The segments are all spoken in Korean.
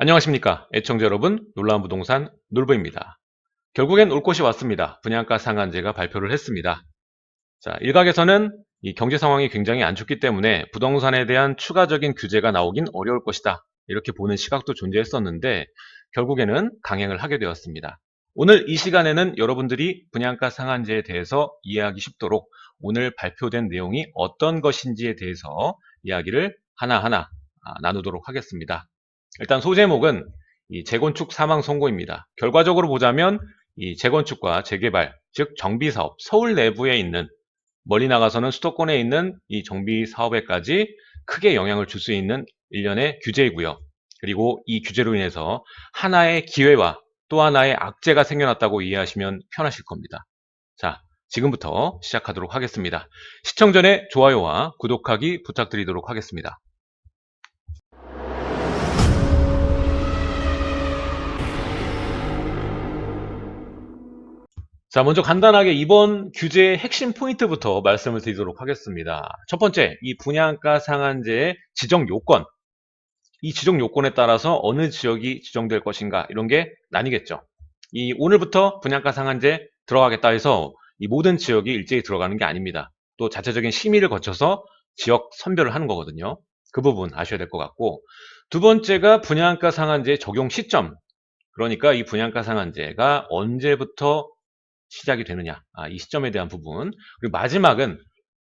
안녕하십니까 애청자 여러분, 놀라운 부동산 놀부입니다. 결국엔 올 것이 왔습니다. 분양가 상한제가 발표를 했습니다. 자, 일각에서는 이 경제 상황이 굉장히 안 좋기 때문에 부동산에 대한 추가적인 규제가 나오긴 어려울 것이다, 이렇게 보는 시각도 존재했었는데 결국에는 강행을 하게 되었습니다. 오늘 이 시간에는 여러분들이 분양가 상한제에 대해서 이해하기 쉽도록 오늘 발표된 내용이 어떤 것인지에 대해서 이야기를 하나하나 나누도록 하겠습니다. 일단 소제목은 이 재건축 사망 선고입니다. 결과적으로 보자면 이 재건축과 재개발, 즉 정비사업, 서울 내부에 있는, 멀리 나가서는 수도권에 있는 이 정비사업에까지 크게 영향을 줄 수 있는 일련의 규제이고요. 그리고 이 규제로 인해서 하나의 기회와 또 하나의 악재가 생겨났다고 이해하시면 편하실 겁니다. 자, 지금부터 시작하도록 하겠습니다. 시청 전에 좋아요와 구독하기 부탁드리도록 하겠습니다. 자, 먼저 간단하게 이번 규제의 핵심 포인트부터 말씀을 드리도록 하겠습니다. 첫 번째, 이 분양가 상한제의 지정 요건. 이 지정 요건에 따라서 어느 지역이 지정될 것인가, 이런 게 나뉘겠죠. 이 오늘부터 분양가 상한제 들어가겠다 해서 이 모든 지역이 일제히 들어가는 게 아닙니다. 또 자체적인 심의를 거쳐서 지역 선별을 하는 거거든요. 그 부분 아셔야 될 것 같고, 두 번째가 분양가 상한제 적용 시점. 그러니까 이 분양가 상한제가 언제부터 시작이 되느냐, 이 시점에 대한 부분. 그리고 마지막은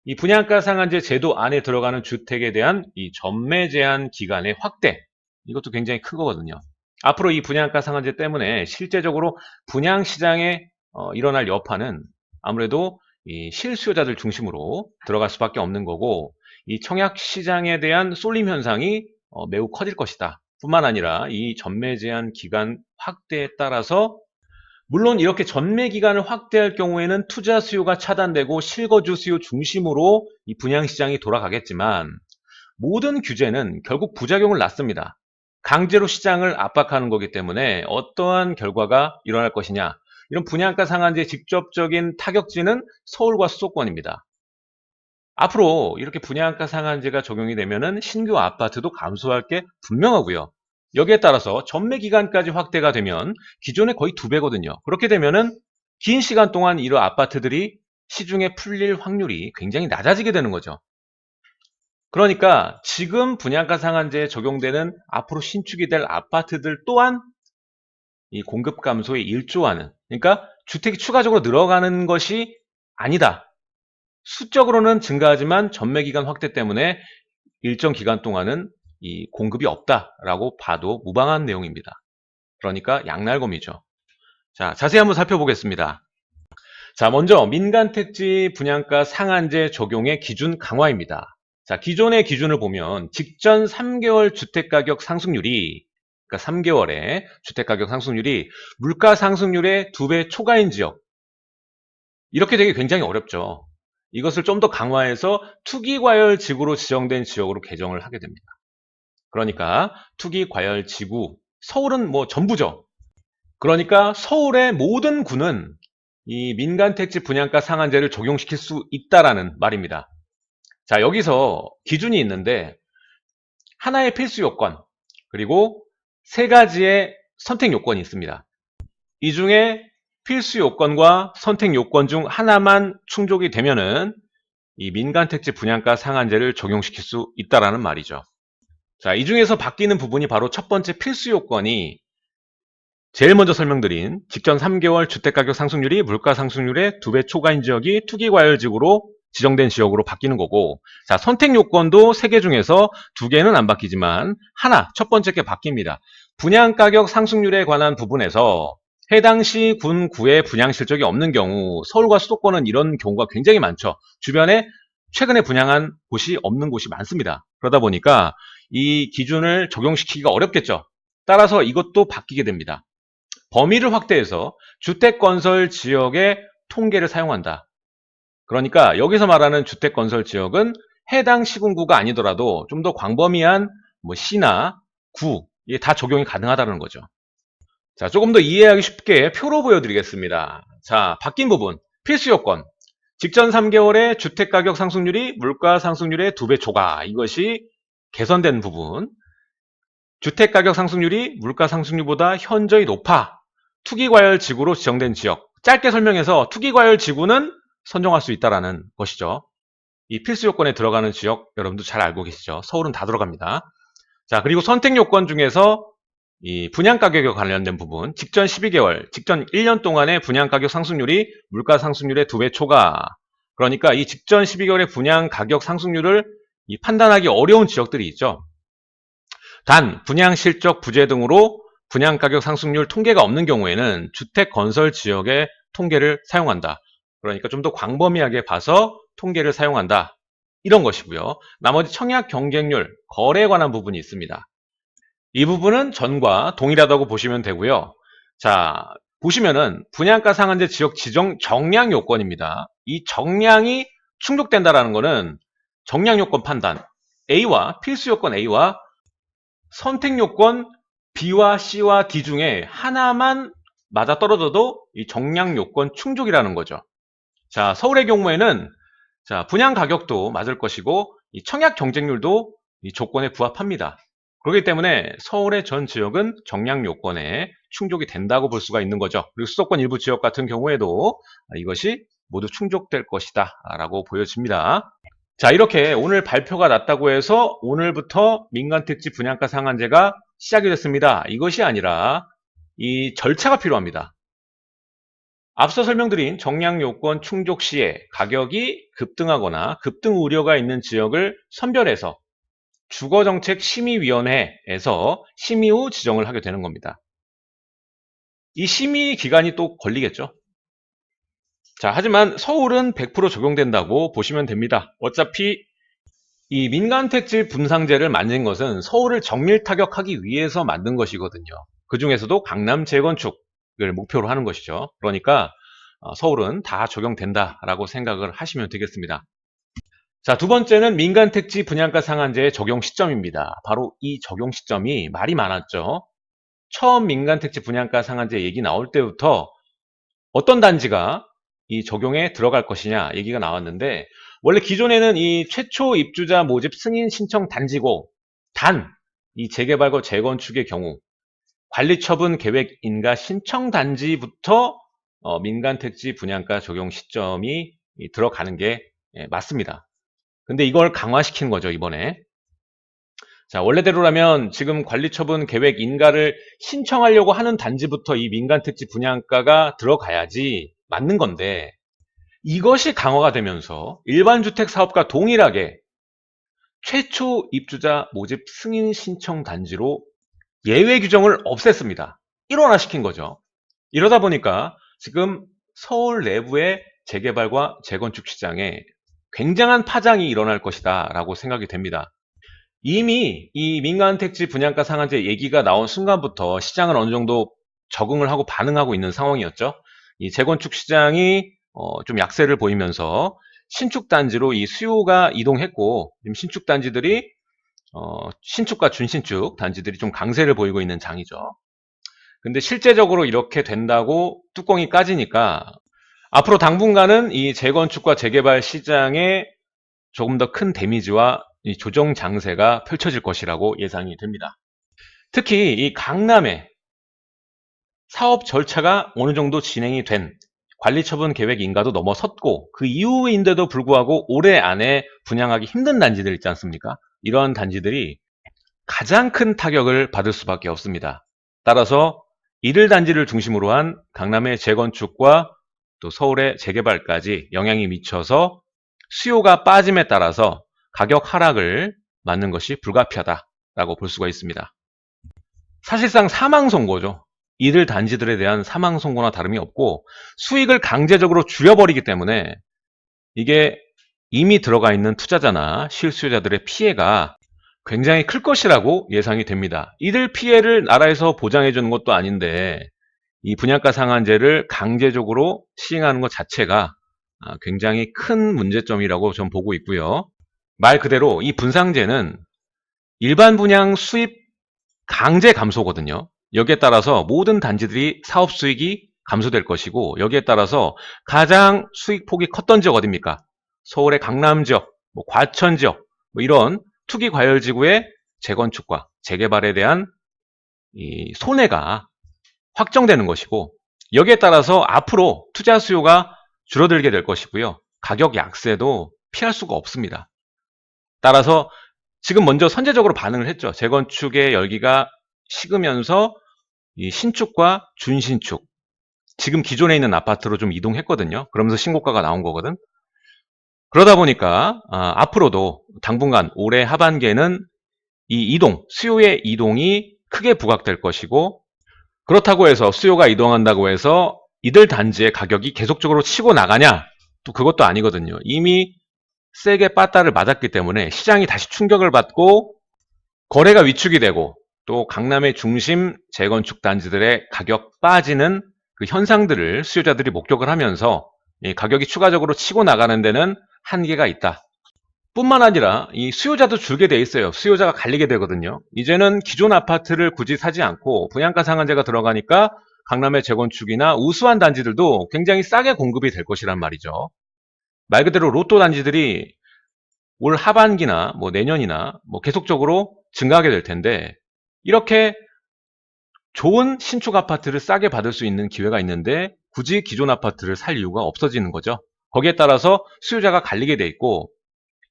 이 분양가 상한제 제도 안에 들어가는 주택에 대한 이 전매 제한 기간의 확대. 이것도 굉장히 큰 거거든요. 앞으로 이 분양가 상한제 때문에 실제적으로 분양 시장에 일어날 여파는 아무래도 이 실수요자들 중심으로 들어갈 수밖에 없는 거고, 이 청약 시장에 대한 쏠림 현상이 매우 커질 것이다. 뿐만 아니라 이 전매 제한 기간 확대에 따라서, 물론 이렇게 전매 기간을 확대할 경우에는 투자 수요가 차단되고 실거주 수요 중심으로 이 분양시장이 돌아가겠지만, 모든 규제는 결국 부작용을 낳습니다. 강제로 시장을 압박하는 거기 때문에 어떠한 결과가 일어날 것이냐, 이런 분양가 상한제의 직접적인 타격지는 서울과 수도권입니다. 앞으로 이렇게 분양가 상한제가 적용이 되면은 신규 아파트도 감소할 게 분명하고요. 여기에 따라서 전매 기간까지 확대가 되면 기존의 거의 2배거든요. 그렇게 되면은 긴 시간 동안 이런 아파트들이 시중에 풀릴 확률이 굉장히 낮아지게 되는 거죠. 그러니까 지금 분양가 상한제에 적용되는 앞으로 신축이 될 아파트들 또한 이 공급 감소에 일조하는, 그러니까 주택이 추가적으로 늘어가는 것이 아니다. 수적으로는 증가하지만 전매 기간 확대 때문에 일정 기간 동안은 이 공급이 없다라고 봐도 무방한 내용입니다. 그러니까 양날검이죠. 자, 자세히 한번 살펴보겠습니다. 자, 먼저 민간택지 분양가 상한제 적용의 기준 강화입니다. 자, 기존의 기준을 보면 직전 3개월 주택가격 상승률이, 그러니까 3개월의 주택가격 상승률이 물가 상승률의 2배 초과인 지역, 이렇게 되기 굉장히 어렵죠. 이것을 좀 더 강화해서 투기과열지구로 지정된 지역으로 개정을 하게 됩니다. 그러니까 투기과열지구, 서울은 뭐 전부죠. 그러니까 서울의 모든 구는 이 민간택지 분양가 상한제를 적용시킬 수 있다라는 말입니다. 자, 여기서 기준이 있는데 하나의 필수 요건, 그리고 3가지의 선택 요건이 있습니다. 이 중에 필수 요건과 선택 요건 중 하나만 충족이 되면은 이 민간택지 분양가 상한제를 적용시킬 수 있다라는 말이죠. 자, 이 중에서 바뀌는 부분이 바로 첫 번째 필수 요건이 제일 먼저 설명드린 직전 3개월 주택가격 상승률이 물가 상승률의 2배 초과인 지역이 투기과열지구로 지정된 지역으로 바뀌는 거고, 자, 선택 요건도 3개 중에서 2개는 안 바뀌지만 하나, 첫 번째 게 바뀝니다. 분양가격 상승률에 관한 부분에서 해당 시 군, 구의 분양 실적이 없는 경우, 서울과 수도권은 이런 경우가 굉장히 많죠. 주변에 최근에 분양한 곳이 없는 곳이 많습니다. 그러다 보니까 이 기준을 적용시키기가 어렵겠죠. 따라서 이것도 바뀌게 됩니다. 범위를 확대해서 주택건설 지역의 통계를 사용한다. 그러니까 여기서 말하는 주택건설 지역은 해당 시군구가 아니더라도 좀 더 광범위한 뭐 시나 구, 이게 다 적용이 가능하다는 거죠. 자, 조금 더 이해하기 쉽게 표로 보여드리겠습니다. 자, 바뀐 부분, 필수 요건. 직전 3개월의 주택가격 상승률이 물가 상승률의 2배 초과, 이것이 개선된 부분. 주택가격 상승률이 물가 상승률보다 현저히 높아 투기과열지구로 지정된 지역. 짧게 설명해서 투기과열지구는 선정할 수 있다라는 것이죠. 이 필수 요건에 들어가는 지역 여러분도 잘 알고 계시죠? 서울은 다 들어갑니다. 자, 그리고 선택 요건 중에서 이 분양가격에 관련된 부분, 직전 12개월, 직전 1년 동안의 분양가격 상승률이 물가 상승률의 2배 초과. 그러니까 이 직전 12개월의 분양가격 상승률을 판단하기 어려운 지역들이 있죠. 단, 분양실적 부재 등으로 분양가격 상승률 통계가 없는 경우에는 주택건설 지역의 통계를 사용한다. 그러니까 좀 더 광범위하게 봐서 통계를 사용한다. 이런 것이고요. 나머지 청약 경쟁률, 거래에 관한 부분이 있습니다. 이 부분은 전과 동일하다고 보시면 되고요. 자, 보시면은 분양가 상한제 지역 지정 정량 요건입니다. 이 정량이 충족된다라는 것은 정량 요건 판단 A와 필수 요건 A와 선택 요건 B와 C와 D 중에 하나만 맞아 떨어져도 이 정량 요건 충족이라는 거죠. 자, 서울의 경우에는 자, 분양 가격도 맞을 것이고 이 청약 경쟁률도 이 조건에 부합합니다. 그렇기 때문에 서울의 전 지역은 정량 요건에 충족이 된다고 볼 수가 있는 거죠. 그리고 수도권 일부 지역 같은 경우에도 이것이 모두 충족될 것이다 라고 보여집니다. 자, 이렇게 오늘 발표가 났다고 해서 오늘부터 민간택지 분양가 상한제가 시작이 됐습니다. 이것이 아니라 이 절차가 필요합니다. 앞서 설명드린 정량 요건 충족 시에 가격이 급등하거나 급등 우려가 있는 지역을 선별해서 주거정책심의위원회에서 심의 후 지정을 하게 되는 겁니다. 이 심의 기간이 또 걸리겠죠. 자, 하지만 서울은 100% 적용된다고 보시면 됩니다. 어차피 이 민간택지 분상제를 만든 것은 서울을 정밀 타격하기 위해서 만든 것이거든요. 그 중에서도 강남 재건축을 목표로 하는 것이죠. 그러니까 서울은 다 적용된다라고 생각을 하시면 되겠습니다. 자, 두 번째는 민간택지 분양가 상한제의 적용 시점입니다. 바로 이 적용 시점이 말이 많았죠. 처음 민간택지 분양가 상한제 얘기 나올 때부터 어떤 단지가 이 적용에 들어갈 것이냐 얘기가 나왔는데, 원래 기존에는 이 최초 입주자 모집 승인 신청 단지고, 단 이 재개발과 재건축의 경우 관리처분 계획 인가 신청 단지부터 민간택지 분양가 적용 시점이 들어가는 게 맞습니다. 근데 이걸 강화시킨 거죠, 이번에. 자, 원래대로라면 지금 관리처분 계획 인가를 신청하려고 하는 단지부터 이 민간택지 분양가가 들어가야지 맞는 건데, 이것이 강화가 되면서 일반 주택 사업과 동일하게 최초 입주자 모집 승인 신청 단지로 예외 규정을 없앴습니다. 일원화시킨 거죠. 이러다 보니까 지금 서울 내부의 재개발과 재건축 시장에 굉장한 파장이 일어날 것이다 라고 생각이 됩니다. 이미 이 민간택지 분양가 상한제 얘기가 나온 순간부터 시장은 어느 정도 적응을 하고 반응하고 있는 상황이었죠. 이 재건축 시장이 좀 약세를 보이면서 신축 단지로 이 수요가 이동했고, 지금 신축 단지들이 신축과 준신축 단지들이 좀 강세를 보이고 있는 장이죠. 근데 실제적으로 이렇게 된다고 뚜껑이 까지니까 앞으로 당분간은 이 재건축과 재개발 시장에 조금 더 큰 데미지와 이 조정 장세가 펼쳐질 것이라고 예상이 됩니다. 특히 이 강남에 사업 절차가 어느 정도 진행이 된, 관리처분 계획 인가도 넘어섰고 그 이후인데도 불구하고 올해 안에 분양하기 힘든 단지들 있지 않습니까? 이러한 단지들이 가장 큰 타격을 받을 수밖에 없습니다. 따라서 이들 단지를 중심으로 한 강남의 재건축과 또 서울의 재개발까지 영향이 미쳐서 수요가 빠짐에 따라서 가격 하락을 맞는 것이 불가피하다라고 볼 수가 있습니다. 사실상 사망 선고죠. 이들 단지들에 대한 사망 선고나 다름이 없고 수익을 강제적으로 줄여버리기 때문에 이게 이미 들어가 있는 투자자나 실수요자들의 피해가 굉장히 클 것이라고 예상이 됩니다. 이들 피해를 나라에서 보장해 주는 것도 아닌데 이 분양가 상한제를 강제적으로 시행하는 것 자체가 굉장히 큰 문제점이라고 전 보고 있고요. 말 그대로 이 분상제는 일반 분양 수입 강제 감소거든요. 여기에 따라서 모든 단지들이 사업 수익이 감소될 것이고, 여기에 따라서 가장 수익 폭이 컸던 지역 어디입니까? 서울의 강남 지역, 과천 지역, 이런 투기 과열 지구의 재건축과 재개발에 대한 이 손해가 확정되는 것이고, 여기에 따라서 앞으로 투자 수요가 줄어들게 될 것이고요. 가격 약세도 피할 수가 없습니다. 따라서 지금 먼저 선제적으로 반응을 했죠. 재건축의 열기가 식으면서 이 신축과 준신축, 지금 기존에 있는 아파트로 좀 이동했거든요. 그러면서 신고가가 나온 거거든. 그러다 보니까 앞으로도 당분간 올해 하반기에는 이 수요의 이동이 크게 부각될 것이고, 그렇다고 해서 수요가 이동한다고 해서 이들 단지의 가격이 계속적으로 치고 나가냐? 또 그것도 아니거든요. 이미 세게 빠따를 맞았기 때문에 시장이 다시 충격을 받고 거래가 위축이 되고, 또 강남의 중심 재건축 단지들의 가격 빠지는 그 현상들을 수요자들이 목격을 하면서 이 가격이 추가적으로 치고 나가는 데는 한계가 있다. 뿐만 아니라 이 수요자도 줄게 돼 있어요. 수요자가 갈리게 되거든요. 이제는 기존 아파트를 굳이 사지 않고 분양가 상한제가 들어가니까 강남의 재건축이나 우수한 단지들도 굉장히 싸게 공급이 될 것이란 말이죠. 말 그대로 로또 단지들이 올 하반기나 뭐 내년이나 뭐 계속적으로 증가하게 될 텐데, 이렇게 좋은 신축 아파트를 싸게 받을 수 있는 기회가 있는데 굳이 기존 아파트를 살 이유가 없어지는 거죠. 거기에 따라서 수요자가 갈리게 돼 있고,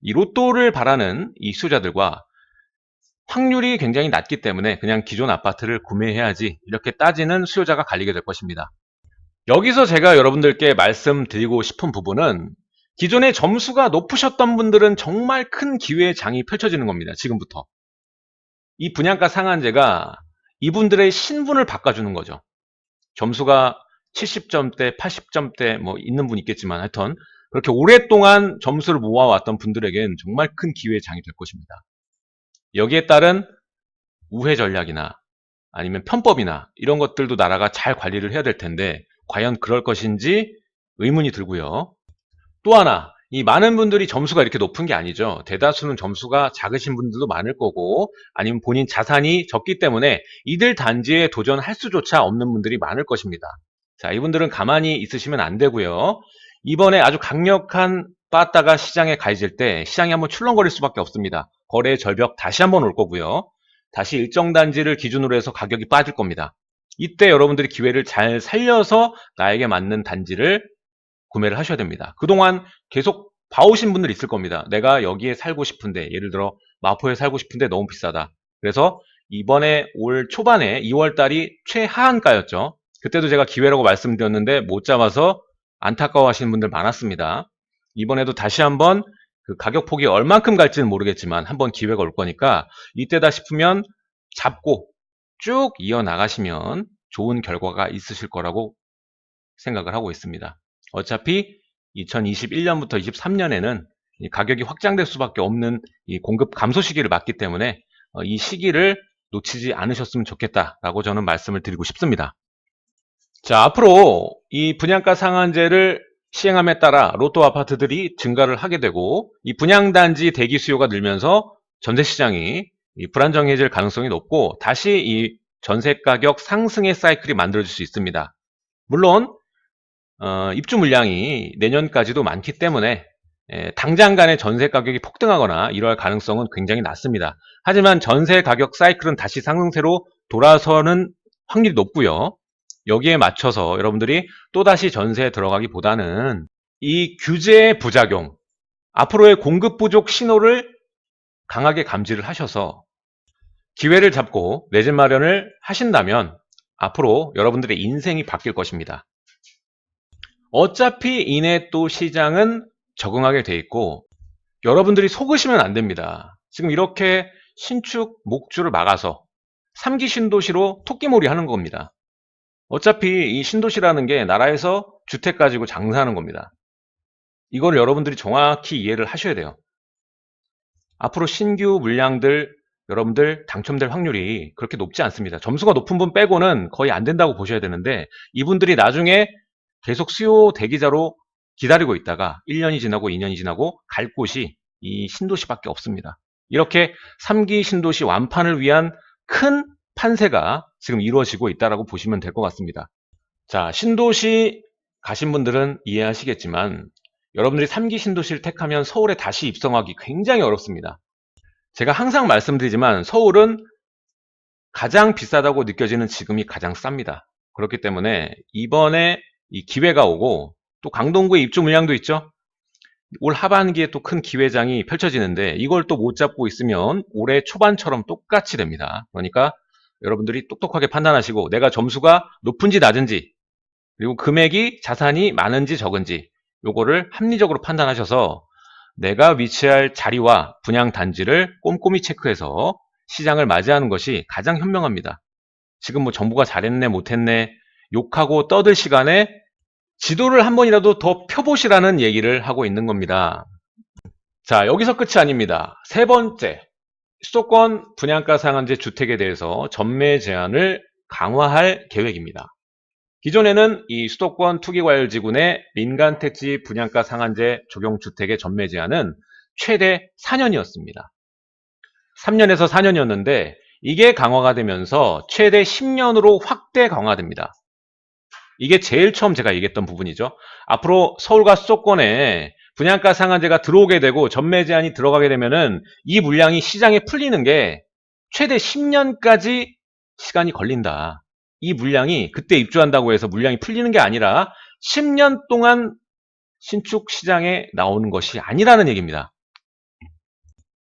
이 로또를 바라는 이 수요자들과 확률이 굉장히 낮기 때문에 그냥 기존 아파트를 구매해야지 이렇게 따지는 수요자가 갈리게 될 것입니다. 여기서 제가 여러분들께 말씀드리고 싶은 부분은, 기존에 점수가 높으셨던 분들은 정말 큰 기회의 장이 펼쳐지는 겁니다. 지금부터. 이 분양가 상한제가 이분들의 신분을 바꿔주는 거죠. 점수가 70점대, 80점대 뭐 있는 분 있겠지만 하여튼 그렇게 오랫동안 점수를 모아왔던 분들에겐 정말 큰 기회의 장이 될 것입니다. 여기에 따른 우회 전략이나 아니면 편법이나 이런 것들도 나라가 잘 관리를 해야 될 텐데 과연 그럴 것인지 의문이 들고요. 또 하나, 이 많은 분들이 점수가 이렇게 높은 게 아니죠. 대다수는 점수가 작으신 분들도 많을 거고, 아니면 본인 자산이 적기 때문에 이들 단지에 도전할 수조차 없는 분들이 많을 것입니다. 자, 이분들은 가만히 있으시면 안 되고요. 이번에 아주 강력한 빠따가 시장에 가해질 때 시장이 한번 출렁거릴 수밖에 없습니다. 거래의 절벽 다시 한번 올 거고요. 다시 일정 단지를 기준으로 해서 가격이 빠질 겁니다. 이때 여러분들이 기회를 잘 살려서 나에게 맞는 단지를 구매를 하셔야 됩니다. 그동안 계속 봐오신 분들 있을 겁니다. 내가 여기에 살고 싶은데, 예를 들어 마포에 살고 싶은데 너무 비싸다. 그래서 이번에 올 초반에 2월 달이 최하한가였죠. 그때도 제가 기회라고 말씀드렸는데 못 잡아서 안타까워 하시는 분들 많았습니다. 이번에도 다시 한번 그 가격 폭이 얼만큼 갈지는 모르겠지만 한번 기회가 올 거니까 이때다 싶으면 잡고 쭉 이어나가시면 좋은 결과가 있으실 거라고 생각을 하고 있습니다. 어차피 2021년부터 23년에는 가격이 확장될 수밖에 없는 이 공급 감소 시기를 맞기 때문에 이 시기를 놓치지 않으셨으면 좋겠다라고 저는 말씀을 드리고 싶습니다. 자, 앞으로 이 분양가 상한제를 시행함에 따라 로또 아파트들이 증가를 하게 되고, 이 분양단지 대기 수요가 늘면서 전세시장이 불안정해질 가능성이 높고, 다시 이 전세 가격 상승의 사이클이 만들어질 수 있습니다. 물론 입주 물량이 내년까지도 많기 때문에 당장 간에 전세 가격이 폭등하거나 이럴 가능성은 굉장히 낮습니다. 하지만 전세 가격 사이클은 다시 상승세로 돌아서는 확률이 높고요. 여기에 맞춰서 여러분들이 또다시 전세에 들어가기보다는 이 규제의 부작용, 앞으로의 공급 부족 신호를 강하게 감지를 하셔서 기회를 잡고 내 집 마련을 하신다면 앞으로 여러분들의 인생이 바뀔 것입니다. 어차피 이내 또 시장은 적응하게 돼 있고, 여러분들이 속으시면 안 됩니다. 지금 이렇게 신축 목줄을 막아서 3기 신도시로 토끼몰이 하는 겁니다. 어차피 이 신도시라는 게 나라에서 주택 가지고 장사하는 겁니다. 이걸 여러분들이 정확히 이해를 하셔야 돼요. 앞으로 신규 물량들 여러분들 당첨될 확률이 그렇게 높지 않습니다. 점수가 높은 분 빼고는 거의 안 된다고 보셔야 되는데, 이분들이 나중에 계속 수요 대기자로 기다리고 있다가 1년이 지나고 2년이 지나고 갈 곳이 이 신도시밖에 없습니다. 이렇게 3기 신도시 완판을 위한 큰 판세가 지금 이루어지고 있다고 보시면 될 것 같습니다. 자, 신도시 가신 분들은 이해하시겠지만 여러분들이 3기 신도시를 택하면 서울에 다시 입성하기 굉장히 어렵습니다. 제가 항상 말씀드리지만 서울은 가장 비싸다고 느껴지는 지금이 가장 쌉니다. 그렇기 때문에 이번에 이 기회가 오고 또 강동구의 입주 물량도 있죠. 올 하반기에 또 큰 기회장이 펼쳐지는데 이걸 또 못 잡고 있으면 올해 초반처럼 똑같이 됩니다. 그러니까 여러분들이 똑똑하게 판단하시고 내가 점수가 높은지 낮은지 그리고 금액이 자산이 많은지 적은지 요거를 합리적으로 판단하셔서 내가 위치할 자리와 분양 단지를 꼼꼼히 체크해서 시장을 맞이하는 것이 가장 현명합니다. 지금 뭐 정부가 잘했네 못했네 욕하고 떠들 시간에 지도를 한 번이라도 더 펴보시라는 얘기를 하고 있는 겁니다. 자, 여기서 끝이 아닙니다. 세 번째, 수도권 분양가 상한제 주택에 대해서 전매 제한을 강화할 계획입니다. 기존에는 이 수도권 투기과열지구내 민간택지 분양가 상한제 적용 주택의 전매 제한은 최대 4년이었습니다. 3년에서 4년이었는데 이게 강화가 되면서 최대 10년으로 확대 강화됩니다. 이게 제일 처음 제가 얘기했던 부분이죠. 앞으로 서울과 수도권에 분양가 상한제가 들어오게 되고 전매 제한이 들어가게 되면은 이 물량이 시장에 풀리는 게 최대 10년까지 시간이 걸린다. 이 물량이 그때 입주한다고 해서 물량이 풀리는 게 아니라 10년 동안 신축 시장에 나오는 것이 아니라는 얘기입니다.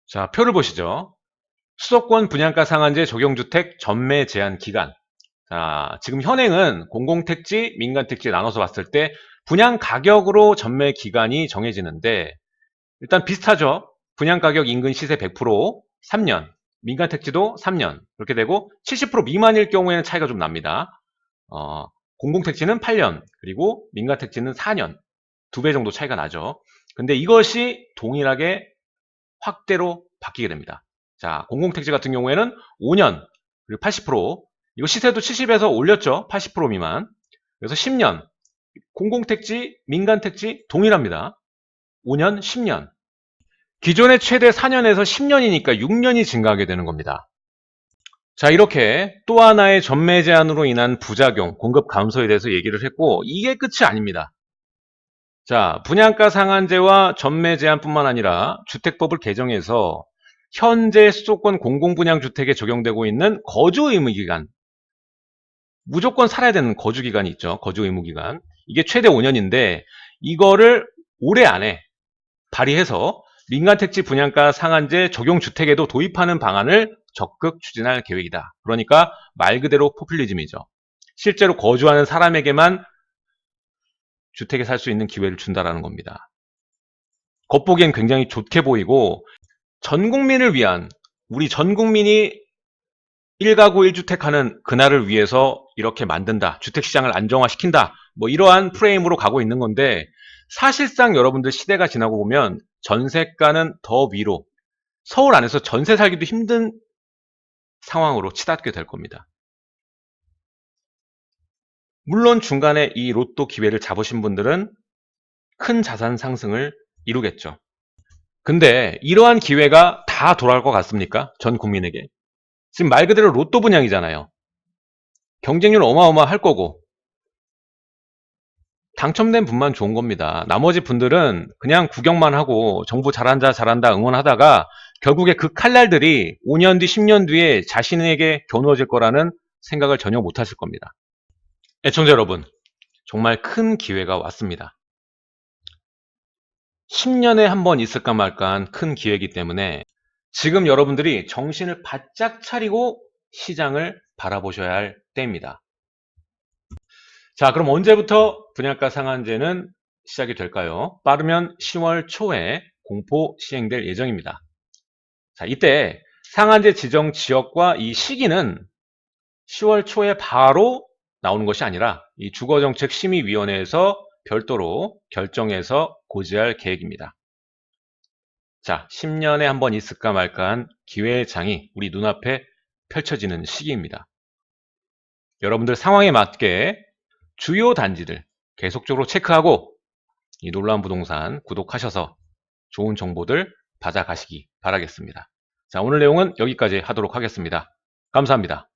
자, 표를 보시죠. 수도권 분양가 상한제 적용주택 전매 제한 기간. 자, 지금 현행은 공공택지, 민간택지 나눠서 봤을 때 분양 가격으로 전매 기간이 정해지는데 일단 비슷하죠. 분양 가격 인근 시세 100% 3년, 민간택지도 3년 그렇게 되고 70% 미만일 경우에는 차이가 좀 납니다. 공공택지는 8년 그리고 민간택지는 4년 2배 정도 차이가 나죠. 근데 이것이 동일하게 확대로 바뀌게 됩니다. 자, 공공택지 같은 경우에는 5년 그리고 80% 이거 시세도 70에서 올렸죠. 80% 미만. 그래서 10년. 공공택지, 민간택지 동일합니다. 5년, 10년. 기존의 최대 4년에서 10년이니까 6년이 증가하게 되는 겁니다. 자, 이렇게 또 하나의 전매 제한으로 인한 부작용, 공급 감소에 대해서 얘기를 했고 이게 끝이 아닙니다. 자, 분양가 상한제와 전매 제한뿐만 아니라 주택법을 개정해서 현재 수도권 공공분양주택에 적용되고 있는 거주 의무기간 무조건 살아야 되는 거주 기간이 있죠. 거주 의무 기간. 이게 최대 5년인데 이거를 올해 안에 발의해서 민간택지 분양가 상한제 적용 주택에도 도입하는 방안을 적극 추진할 계획이다. 그러니까 말 그대로 포퓰리즘이죠. 실제로 거주하는 사람에게만 주택에 살 수 있는 기회를 준다라는 겁니다. 겉보기엔 굉장히 좋게 보이고 전 국민을 위한 우리 전 국민이 1가구 1주택 하는 그날을 위해서 이렇게 만든다. 주택시장을 안정화시킨다. 뭐 이러한 프레임으로 가고 있는 건데 사실상 여러분들 시대가 지나고 보면 전세가는 더 위로 서울 안에서 전세 살기도 힘든 상황으로 치닫게 될 겁니다. 물론 중간에 이 로또 기회를 잡으신 분들은 큰 자산 상승을 이루겠죠. 근데 이러한 기회가 다 돌아올 것 같습니까? 전 국민에게. 지금 말 그대로 로또 분양이잖아요. 경쟁률 어마어마할 거고 당첨된 분만 좋은 겁니다. 나머지 분들은 그냥 구경만 하고 정부 잘한다 잘한다 응원하다가 결국에 그 칼날들이 5년 뒤 10년 뒤에 자신에게 겨누어질 거라는 생각을 전혀 못 하실 겁니다. 애청자 여러분, 정말 큰 기회가 왔습니다. 10년에 한 번 있을까 말까한 큰 기회이기 때문에 지금 여러분들이 정신을 바짝 차리고 시장을 바라보셔야 할 때입니다. 자, 그럼 언제부터 분양가 상한제는 시작이 될까요? 빠르면 10월 초에 공포 시행될 예정입니다. 자, 이때 상한제 지정 지역과 이 시기는 10월 초에 바로 나오는 것이 아니라 이 주거정책심의위원회에서 별도로 결정해서 고지할 계획입니다. 자, 10년에 한 번 있을까 말까한 기회의 장이 우리 눈앞에 펼쳐지는 시기입니다. 여러분들 상황에 맞게 주요 단지들 계속적으로 체크하고 이 놀라운 부동산 구독하셔서 좋은 정보들 받아가시기 바라겠습니다. 자, 오늘 내용은 여기까지 하도록 하겠습니다. 감사합니다.